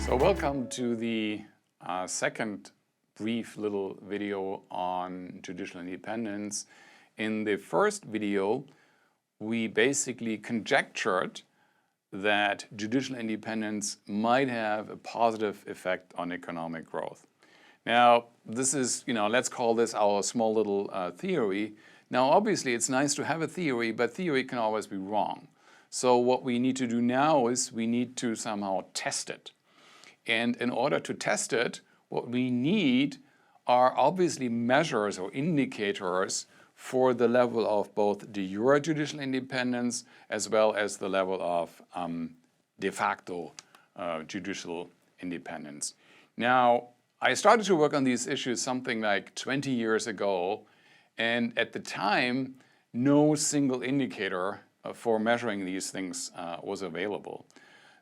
So welcome to the second brief little video on judicial independence. In the first video, we basically conjectured that judicial independence might have a positive effect on economic growth. Now, this is, let's call this our small little theory. Now, obviously, it's nice to have a theory, but theory can always be wrong. So what we need to do now is we need to somehow test it. And in order to test it, what we need are obviously measures or indicators for the level of both de jure judicial independence as well as the level of de facto judicial independence. Now, I started to work on these issues something like 20 years ago, and at the time, no single indicator for measuring these things was available.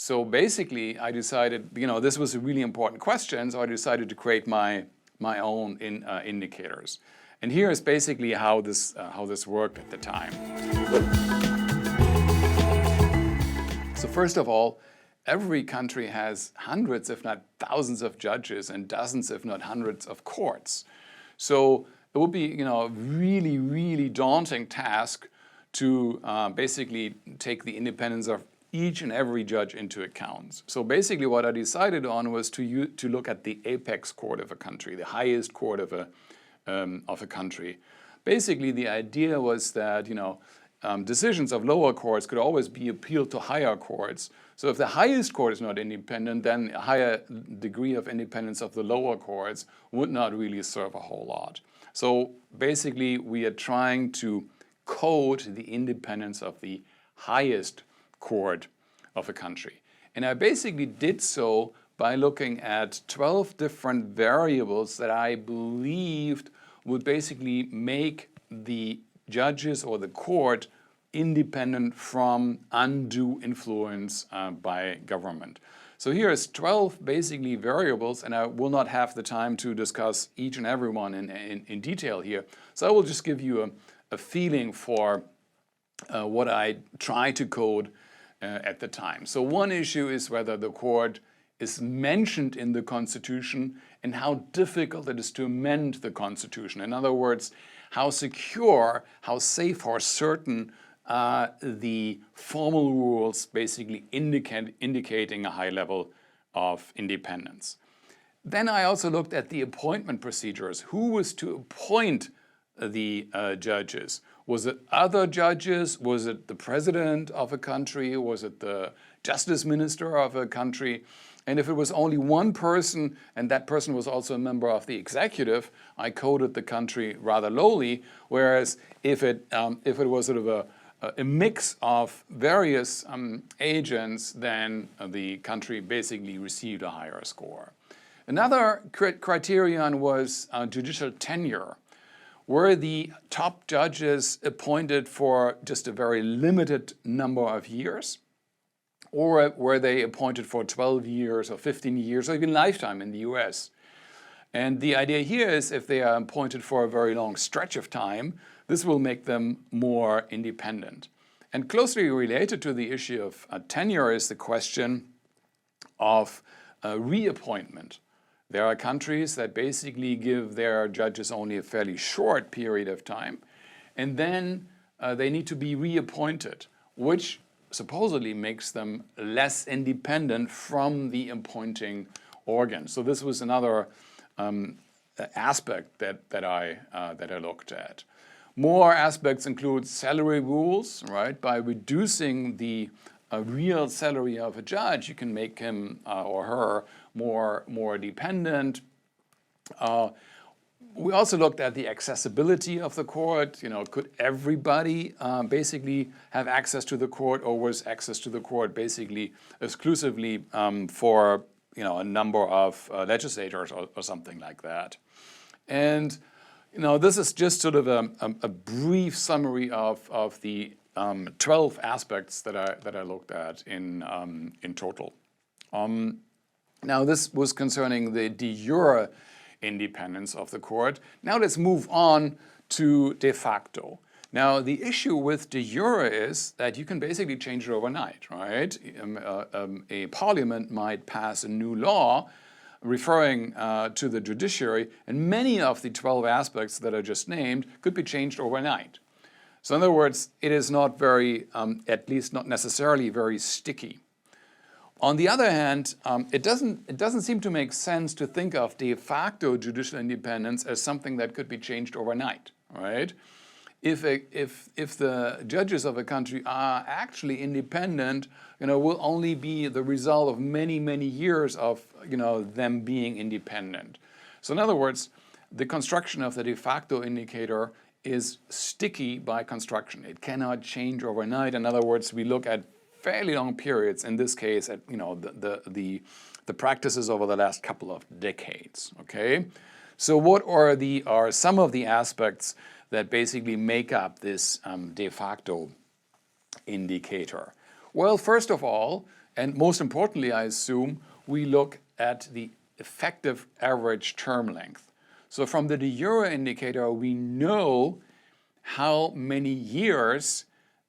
So basically, I decided, this was a really important question, so I decided to create my own indicators. And here is basically how this worked at the time. So first of all, every country has hundreds, if not thousands of judges and dozens, if not hundreds of courts. So it would be, a really, really daunting task to basically take the independence of each and every judge into account. So basically what I decided on was to look at the apex court of a country, the highest court of a country. Basically the idea was that decisions of lower courts could always be appealed to higher courts. So if the highest court is not independent, then a higher degree of independence of the lower courts would not really serve a whole lot. So basically we are trying to code the independence of the highest court of a country. And I basically did so by looking at 12 different variables that I believed would basically make the judges or the court independent from undue influence by government. So here is 12 basically variables, and I will not have the time to discuss each and every one in detail here. So I will just give you a feeling for what I try to code at the time. So one issue is whether the court is mentioned in the Constitution and how difficult it is to amend the Constitution. In other words, how secure, how safe or certain the formal rules basically indicating a high level of independence. Then I also looked at the appointment procedures. Who was to appoint the judges? Was it other judges? Was it the president of a country? Was it the justice minister of a country? And if it was only one person, and that person was also a member of the executive, I coded the country rather lowly. Whereas if it was sort of a mix of various agents, then the country basically received a higher score. Another criterion was judicial tenure. Were the top judges appointed for just a very limited number of years? Or were they appointed for 12 years or 15 years or even lifetime in the US? And the idea here is if they are appointed for a very long stretch of time, this will make them more independent. And closely related to the issue of tenure is the question of reappointment. There are countries that basically give their judges only a fairly short period of time, and then they need to be reappointed, which supposedly makes them less independent from the appointing organ. So this was another aspect that I looked at. More aspects include salary rules, right? By reducing the real salary of a judge, you can make him or her more dependent. We also looked at the accessibility of the court. Could everybody basically have access to the court, or was access to the court basically exclusively for a number of legislators or something like that? And this is just sort of a brief summary of the 12 aspects that I looked at in total. Now this was concerning the de jure independence of the court. Now let's move on to de facto. Now, the issue with de jure is that you can basically change it overnight, right? A parliament might pass a new law referring to the judiciary, and many of the 12 aspects that I just named could be changed overnight. So in other words, it is not very, at least not necessarily very sticky. On the other hand, it doesn't seem to make sense to think of de facto judicial independence as something that could be changed overnight, right? If the judges of a country are actually independent, will only be the result of many, many years of, them being independent. So in other words, the construction of the de facto indicator is sticky by construction. It cannot change overnight. In other words, we look at fairly long periods, in this case at the practices over the last couple of decades. Okay, so what are some of the aspects that basically make up this de facto indicator? Well, first of all, and most importantly, I assume, we look at the effective average term length. So from the de jure indicator, we know how many years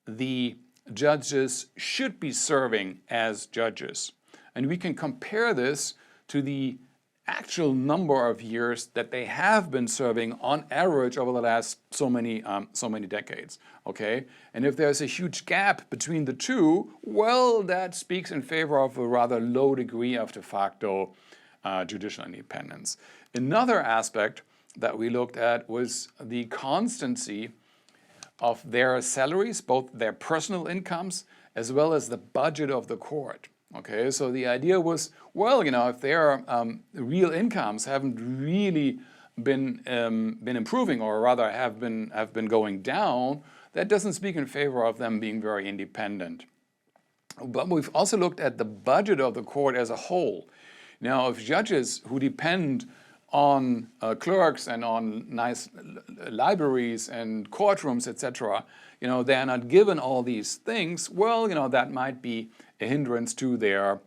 the judges should be serving as judges. And we can compare this to the actual number of years that they have been serving on average over the last so many decades. Okay, and if there's a huge gap between the two, well, that speaks in favor of a rather low degree of de facto judicial independence. Another aspect that we looked at was the constancy of their salaries, both their personal incomes as well as the budget of the court. Okay, so the idea was, well, if their real incomes haven't really been improving, or rather have been going down, that doesn't speak in favor of them being very independent. But we've also looked at the budget of the court as a whole. Now, if judges who depend on clerks and on nice libraries and courtrooms, etc., they are not given all these things, well, that might be a hindrance to their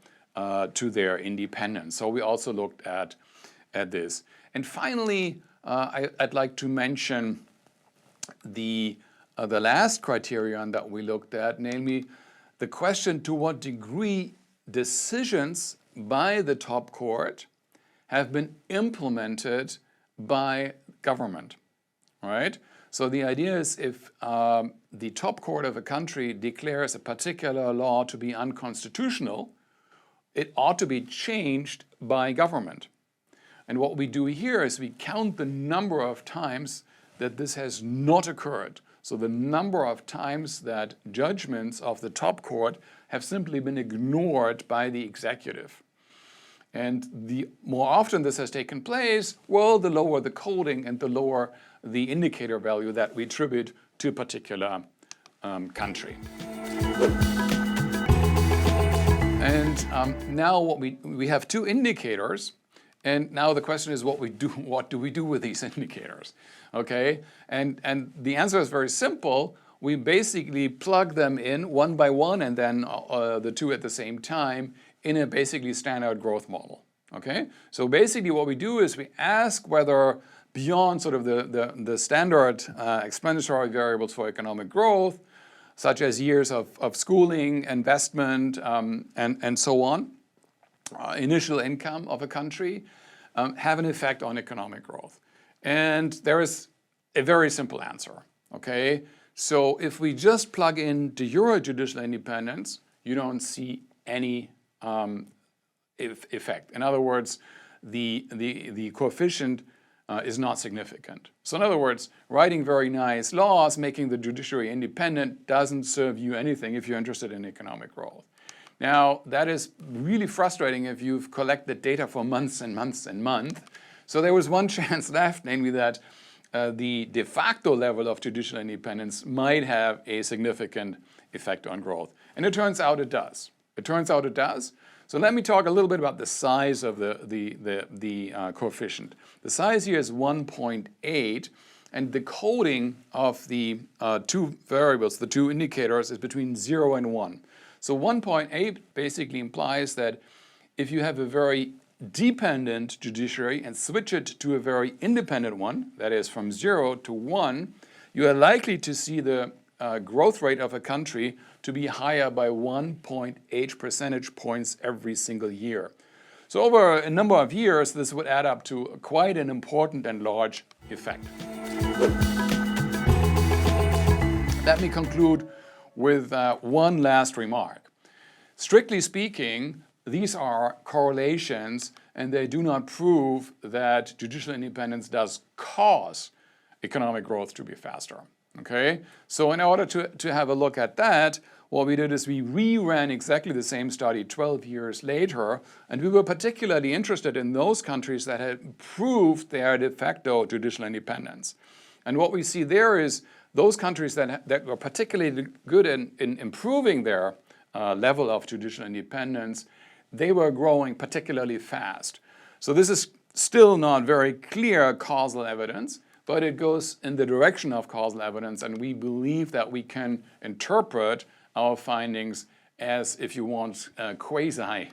independence. So we also looked at this. And finally, I'd like to mention the last criterion that we looked at, namely the question to what degree decisions by the top court have been implemented by government, right? So the idea is if the top court of a country declares a particular law to be unconstitutional, it ought to be changed by government. And what we do here is we count the number of times that this has not occurred. So the number of times that judgments of the top court have simply been ignored by the executive. And the more often this has taken place, well, the lower the coding and the lower the indicator value that we attribute to a particular country. And now what we have two indicators, and now the question is what do we do with these indicators? Okay, and the answer is very simple. We basically plug them in one by one and then the two at the same time in a basically standard growth model. Okay, so basically what we do is we ask whether beyond sort of the standard explanatory variables for economic growth, such as years of schooling, investment, and so on, initial income of a country, have an effect on economic growth. And there is a very simple answer. Okay, so if we just plug in de jure judicial independence, you don't see any effect. In other words, the coefficient is not significant. So in other words, writing very nice laws, making the judiciary independent doesn't serve you anything if you're interested in economic growth. Now, that is really frustrating if you've collected data for months and months and months. So there was one chance left, namely that the de facto level of judicial independence might have a significant effect on growth. And it turns out it does. It turns out it does. So let me talk a little bit about the size of the coefficient. The size here is 1.8, and the coding of the two variables, the two indicators, is between 0 and 1. So 1.8 basically implies that if you have a very dependent judiciary and switch it to a very independent one, that is from 0 to 1, you are likely to see the growth rate of a country to be higher by 1.8 percentage points every single year. So over a number of years, this would add up to quite an important and large effect. Let me conclude with one last remark. Strictly speaking, these are correlations, and they do not prove that judicial independence does cause economic growth to be faster. Okay? So in order to have a look at that, what we did is we reran exactly the same study 12 years later, and we were particularly interested in those countries that had proved their de facto judicial independence. And what we see there is those countries that were particularly good in improving their level of judicial independence, they were growing particularly fast. So this is still not very clear causal evidence, but it goes in the direction of causal evidence, and we believe that we can interpret our findings as, if you want, quasi-causal.